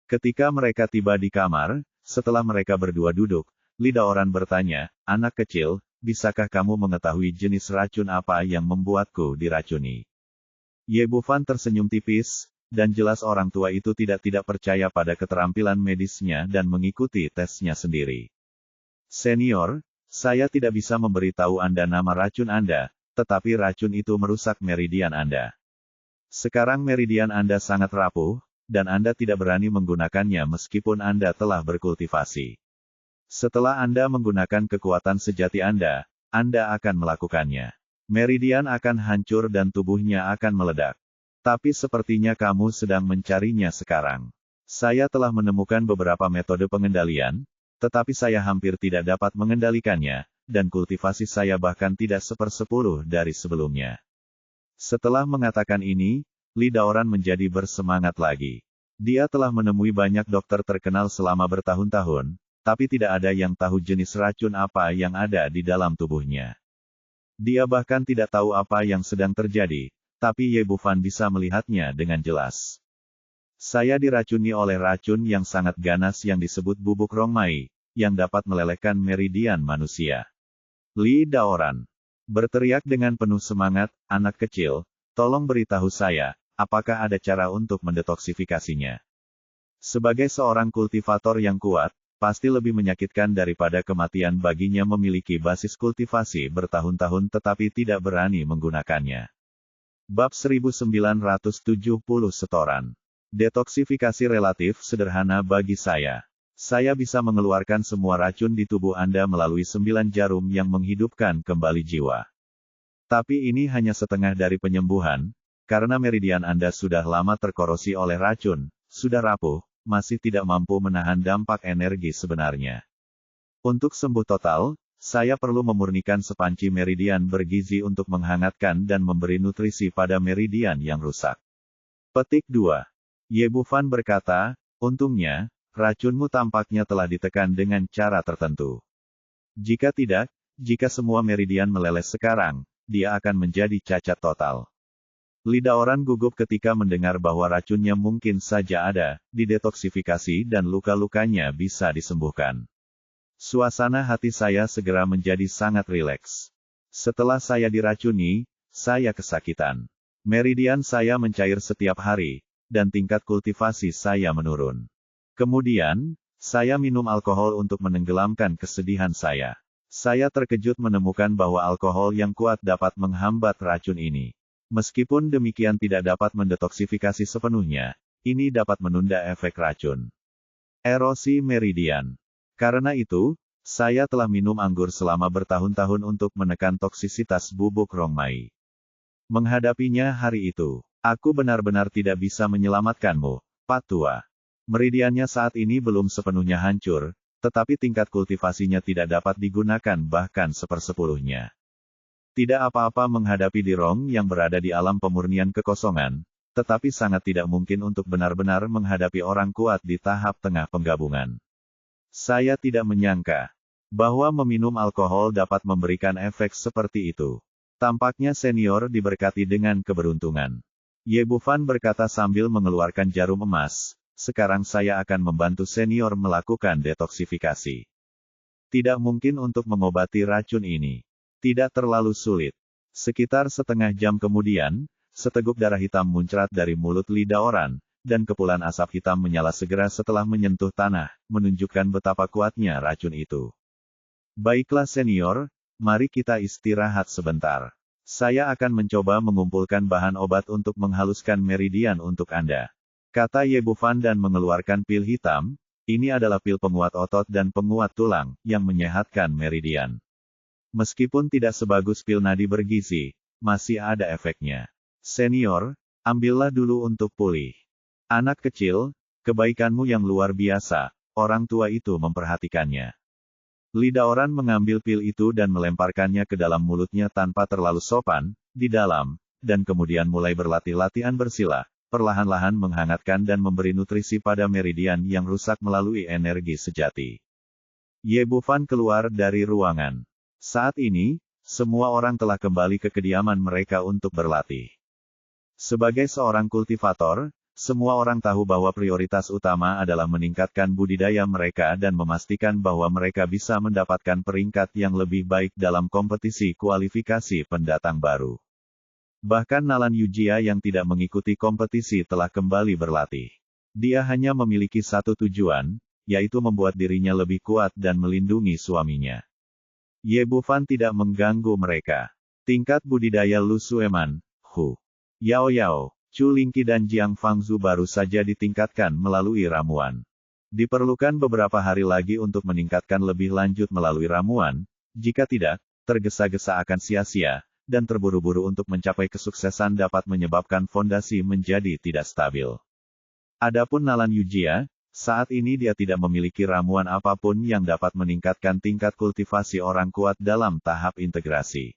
Ketika mereka tiba di kamar, setelah mereka berdua duduk, lidah Oran bertanya, anak kecil, bisakah kamu mengetahui jenis racun apa yang membuatku diracuni? Ye Bufan tersenyum tipis, dan jelas orang tua itu tidak percaya pada keterampilan medisnya dan mengikuti tesnya sendiri. Senior, saya tidak bisa memberitahu Anda nama racun Anda, tetapi racun itu merusak meridian Anda. Sekarang meridian Anda sangat rapuh, dan Anda tidak berani menggunakannya meskipun Anda telah berkultivasi. Setelah Anda menggunakan kekuatan sejati Anda akan melakukannya. Meridian akan hancur dan tubuhnya akan meledak. Tapi sepertinya kamu sedang mencarinya sekarang. Saya telah menemukan beberapa metode pengendalian, tetapi saya hampir tidak dapat mengendalikannya, dan kultivasi saya bahkan tidak 1/10 dari sebelumnya. Setelah mengatakan ini, lidah Oran menjadi bersemangat lagi. Dia telah menemui banyak dokter terkenal selama bertahun-tahun, tapi tidak ada yang tahu jenis racun apa yang ada di dalam tubuhnya. Dia bahkan tidak tahu apa yang sedang terjadi, tapi Ye Bufan bisa melihatnya dengan jelas. Saya diracuni oleh racun yang sangat ganas yang disebut bubuk rongmai, yang dapat melelehkan meridian manusia. Lidah Oran berteriak dengan penuh semangat, anak kecil, tolong beritahu saya, apakah ada cara untuk mendetoksifikasinya? Sebagai seorang kultivator yang kuat, pasti lebih menyakitkan daripada kematian baginya memiliki basis kultivasi bertahun-tahun tetapi tidak berani menggunakannya. Bab 1970 Setoran. Detoksifikasi relatif sederhana bagi saya. Saya bisa mengeluarkan semua racun di tubuh Anda melalui 9 jarum yang menghidupkan kembali jiwa. Tapi ini hanya setengah dari penyembuhan, karena meridian Anda sudah lama terkorosi oleh racun, sudah rapuh, masih tidak mampu menahan dampak energi sebenarnya. Untuk sembuh total, saya perlu memurnikan sepanci meridian bergizi untuk menghangatkan dan memberi nutrisi pada meridian yang rusak. Petik 2. Ye Bufan berkata, untungnya, racunmu tampaknya telah ditekan dengan cara tertentu. Jika tidak, jika semua meridian meleleh sekarang, dia akan menjadi cacat total. Lidah orang gugup ketika mendengar bahwa racunnya mungkin saja ada, didetoksifikasi dan luka-lukanya bisa disembuhkan. Suasana hati saya segera menjadi sangat rileks. Setelah saya diracuni, saya kesakitan. Meridian saya mencair setiap hari, dan tingkat kultivasi saya menurun. Kemudian, saya minum alkohol untuk menenggelamkan kesedihan saya. Saya terkejut menemukan bahwa alkohol yang kuat dapat menghambat racun ini. Meskipun demikian tidak dapat mendetoksifikasi sepenuhnya, ini dapat menunda efek racun. Erosi meridian. Karena itu, saya telah minum anggur selama bertahun-tahun untuk menekan toksisitas bubuk Rongmai. Menghadapinya hari itu, aku benar-benar tidak bisa menyelamatkanmu, Pak Tua. Meridiannya saat ini belum sepenuhnya hancur, tetapi tingkat kultivasinya tidak dapat digunakan bahkan sepersepuluhnya. Tidak apa-apa menghadapi Dirong yang berada di alam pemurnian kekosongan, tetapi sangat tidak mungkin untuk benar-benar menghadapi orang kuat di tahap tengah penggabungan. Saya tidak menyangka bahwa meminum alkohol dapat memberikan efek seperti itu. Tampaknya senior diberkati dengan keberuntungan. Ye Bufan berkata sambil mengeluarkan jarum emas, sekarang saya akan membantu senior melakukan detoksifikasi. Tidak mungkin untuk mengobati racun ini. Tidak terlalu sulit. Sekitar setengah jam kemudian, seteguk darah hitam muncrat dari mulut lidah orang, dan kepulan asap hitam menyala segera setelah menyentuh tanah, menunjukkan betapa kuatnya racun itu. Baiklah senior, mari kita istirahat sebentar. Saya akan mencoba mengumpulkan bahan obat untuk menghaluskan meridian untuk Anda. Kata Ye Bufan dan mengeluarkan pil hitam, ini adalah pil penguat otot dan penguat tulang, yang menyehatkan meridian. Meskipun tidak sebagus pil nadi bergizi, masih ada efeknya. Senior, ambillah dulu untuk pulih. Anak kecil, kebaikanmu yang luar biasa, orang tua itu memperhatikannya. Lidah orang mengambil pil itu dan melemparkannya ke dalam mulutnya tanpa terlalu sopan, di dalam, dan kemudian mulai berlatih-latihan bersila, perlahan-lahan menghangatkan dan memberi nutrisi pada meridian yang rusak melalui energi sejati. Ye Bufan keluar dari ruangan. Saat ini, semua orang telah kembali ke kediaman mereka untuk berlatih. Sebagai seorang kultivator, semua orang tahu bahwa prioritas utama adalah meningkatkan budidaya mereka dan memastikan bahwa mereka bisa mendapatkan peringkat yang lebih baik dalam kompetisi kualifikasi pendatang baru. Bahkan Nalan Yujia yang tidak mengikuti kompetisi telah kembali berlatih. Dia hanya memiliki satu tujuan, yaitu membuat dirinya lebih kuat dan melindungi suaminya. Ye Bufan tidak mengganggu mereka. Tingkat budidaya Lu Sueman, Hu Yao Yao, Chu Lingqi dan Jiang Fangzu baru saja ditingkatkan melalui ramuan. Diperlukan beberapa hari lagi untuk meningkatkan lebih lanjut melalui ramuan, jika tidak, tergesa-gesa akan sia-sia, dan terburu-buru untuk mencapai kesuksesan dapat menyebabkan fondasi menjadi tidak stabil. Adapun Nalan Yujia, saat ini dia tidak memiliki ramuan apapun yang dapat meningkatkan tingkat kultivasi orang kuat dalam tahap integrasi.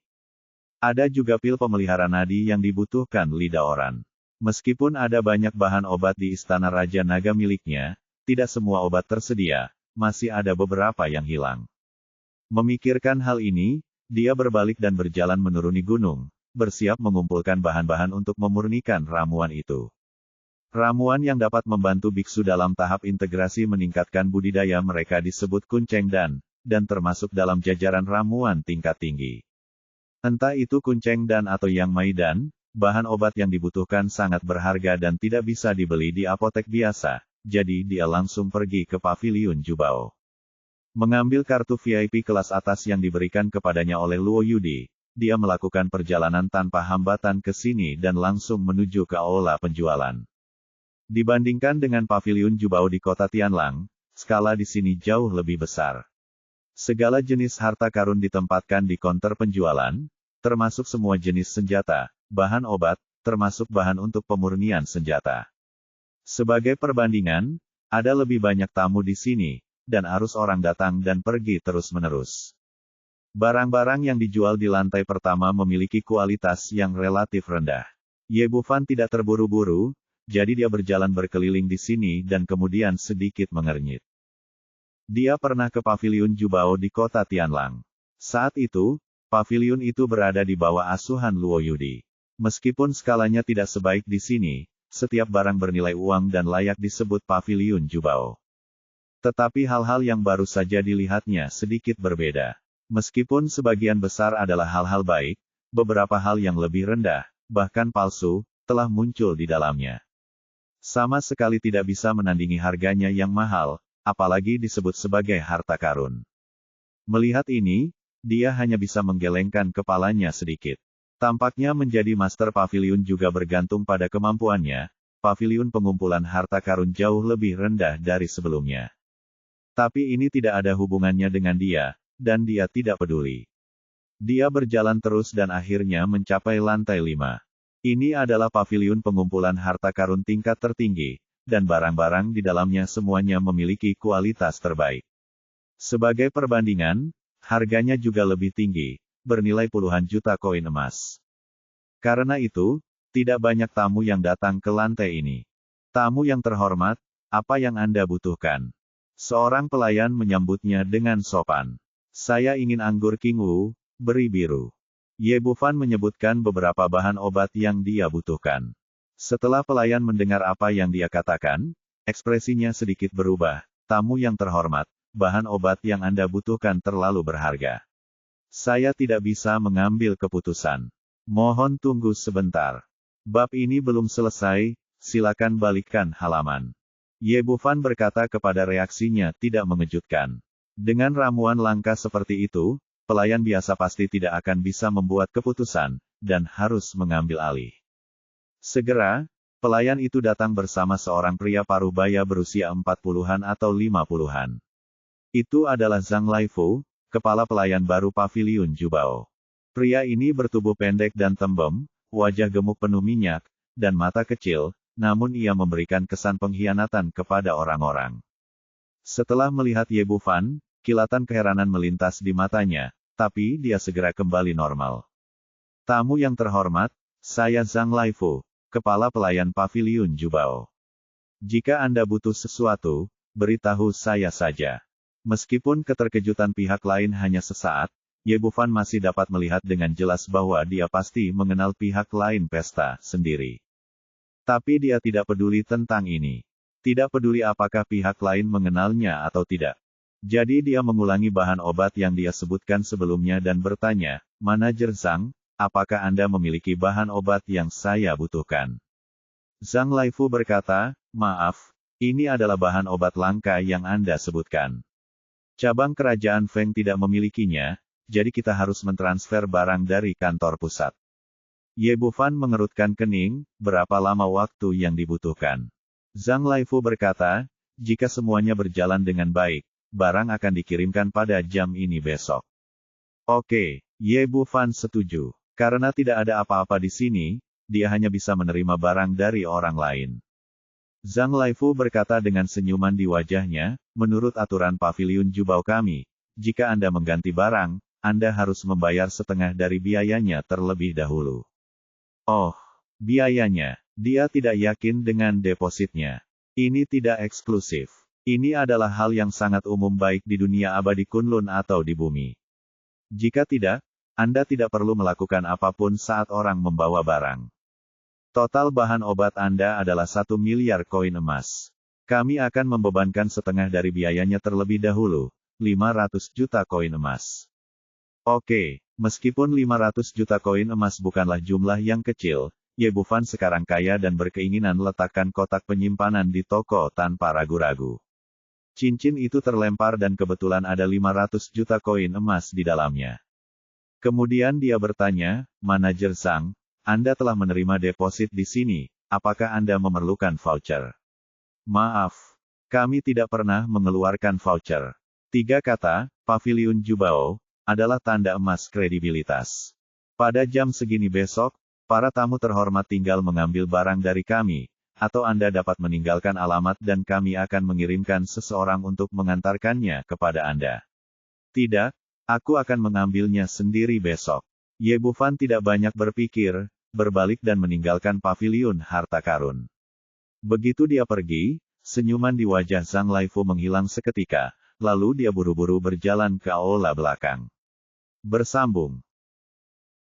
Ada juga pil pemelihara nadi yang dibutuhkan lidah orang. Meskipun ada banyak bahan obat di Istana Raja Naga miliknya, tidak semua obat tersedia, masih ada beberapa yang hilang. Memikirkan hal ini, dia berbalik dan berjalan menuruni gunung, bersiap mengumpulkan bahan-bahan untuk memurnikan ramuan itu. Ramuan yang dapat membantu biksu dalam tahap integrasi meningkatkan budidaya mereka disebut kunceng dan termasuk dalam jajaran ramuan tingkat tinggi. Entah itu kunceng dan atau yang maidan, bahan obat yang dibutuhkan sangat berharga dan tidak bisa dibeli di apotek biasa, jadi dia langsung pergi ke paviliun Jubao. Mengambil kartu VIP kelas atas yang diberikan kepadanya oleh Luo Yudi, dia melakukan perjalanan tanpa hambatan ke sini dan langsung menuju ke aula penjualan. Dibandingkan dengan paviliun Jubao di kota Tianlang, skala di sini jauh lebih besar. Segala jenis harta karun ditempatkan di konter penjualan, termasuk semua jenis senjata, bahan obat, termasuk bahan untuk pemurnian senjata. Sebagai perbandingan, ada lebih banyak tamu di sini, dan arus orang datang dan pergi terus-menerus. Barang-barang yang dijual di lantai pertama memiliki kualitas yang relatif rendah. Ye Bufan tidak terburu-buru, jadi dia berjalan berkeliling di sini dan kemudian sedikit mengernyit. Dia pernah ke paviliun Jubao di kota Tianlang. Saat itu, paviliun itu berada di bawah asuhan Luo Yudi. Meskipun skalanya tidak sebaik di sini, setiap barang bernilai uang dan layak disebut paviliun Jubao. Tetapi hal-hal yang baru saja dilihatnya sedikit berbeda. Meskipun sebagian besar adalah hal-hal baik, beberapa hal yang lebih rendah, bahkan palsu, telah muncul di dalamnya. Sama sekali tidak bisa menandingi harganya yang mahal, apalagi disebut sebagai harta karun. Melihat ini, dia hanya bisa menggelengkan kepalanya sedikit. Tampaknya menjadi master paviliun juga bergantung pada kemampuannya, paviliun pengumpulan harta karun jauh lebih rendah dari sebelumnya. Tapi ini tidak ada hubungannya dengan dia, dan dia tidak peduli. Dia berjalan terus dan akhirnya mencapai lantai 5. Ini adalah paviliun pengumpulan harta karun tingkat tertinggi, dan barang-barang di dalamnya semuanya memiliki kualitas terbaik. Sebagai perbandingan, harganya juga lebih tinggi, bernilai puluhan juta koin emas. Karena itu, tidak banyak tamu yang datang ke lantai ini. Tamu yang terhormat, apa yang Anda butuhkan? Seorang pelayan menyambutnya dengan sopan. Saya ingin anggur King Wu, beri biru. Ye Bufan menyebutkan beberapa bahan obat yang dia butuhkan. Setelah pelayan mendengar apa yang dia katakan, ekspresinya sedikit berubah. Tamu yang terhormat, bahan obat yang Anda butuhkan terlalu berharga. Saya tidak bisa mengambil keputusan. Mohon tunggu sebentar. Bab ini belum selesai, silakan balikkan halaman. Ye Bufan berkata kepada reaksinya tidak mengejutkan. Dengan ramuan langka seperti itu, pelayan biasa pasti tidak akan bisa membuat keputusan, dan harus mengambil alih. Segera, pelayan itu datang bersama seorang pria parubaya berusia 40-an atau 50-an. Itu adalah Zhang Laifu, kepala pelayan baru paviliun Jubao. Pria ini bertubuh pendek dan tembem, wajah gemuk penuh minyak, dan mata kecil, namun ia memberikan kesan pengkhianatan kepada orang-orang. Setelah melihat Ye Bufan, kilatan keheranan melintas di matanya, tapi dia segera kembali normal. Tamu yang terhormat, saya Zhang Laifu, kepala pelayan paviliun Jubao. Jika Anda butuh sesuatu, beritahu saya saja. Meskipun keterkejutan pihak lain hanya sesaat, Ye Bufan masih dapat melihat dengan jelas bahwa dia pasti mengenal pihak lain pesta sendiri. Tapi dia tidak peduli tentang ini. Tidak peduli apakah pihak lain mengenalnya atau tidak. Jadi dia mengulangi bahan obat yang dia sebutkan sebelumnya dan bertanya, Manajer Zhang, apakah Anda memiliki bahan obat yang saya butuhkan? Zhang Laifu berkata, maaf, ini adalah bahan obat langka yang Anda sebutkan. Cabang kerajaan Feng tidak memilikinya, jadi kita harus mentransfer barang dari kantor pusat. Ye Bufan mengerutkan kening, berapa lama waktu yang dibutuhkan? Zhang Laifu berkata, jika semuanya berjalan dengan baik, barang akan dikirimkan pada jam ini besok. Oke, Ye Bufan setuju. Karena tidak ada apa-apa di sini, dia hanya bisa menerima barang dari orang lain. Zhang Laifu berkata dengan senyuman di wajahnya, menurut aturan paviliun Jubao kami, jika Anda mengganti barang, Anda harus membayar setengah dari biayanya terlebih dahulu. Oh, biayanya. Dia tidak yakin dengan depositnya. Ini tidak eksklusif. Ini adalah hal yang sangat umum baik di dunia abadi Kunlun atau di bumi. Jika tidak, Anda tidak perlu melakukan apapun saat orang membawa barang. Total bahan obat Anda adalah 1 miliar koin emas. Kami akan membebankan setengah dari biayanya terlebih dahulu, 500 juta koin emas. Oke, meskipun 500 juta koin emas bukanlah jumlah yang kecil, Ye Bufan sekarang kaya dan berkeinginan letakkan kotak penyimpanan di toko tanpa ragu-ragu. Cincin itu terlempar dan kebetulan ada 500 juta koin emas di dalamnya. Kemudian dia bertanya, Manajer Zhang, Anda telah menerima deposit di sini, apakah Anda memerlukan voucher? Maaf, Kami tidak pernah mengeluarkan voucher. 3 kata, Paviliun Jubao, adalah tanda emas kredibilitas. Pada jam segini besok, para tamu terhormat tinggal mengambil barang dari kami, atau Anda dapat meninggalkan alamat dan kami akan mengirimkan seseorang untuk mengantarkannya kepada Anda. Tidak, aku akan mengambilnya sendiri besok. Ye Bufan tidak banyak berpikir, berbalik dan meninggalkan paviliun harta karun. Begitu dia pergi, senyuman di wajah Zhang Laifu menghilang seketika, lalu dia buru-buru berjalan ke aula belakang. Bersambung.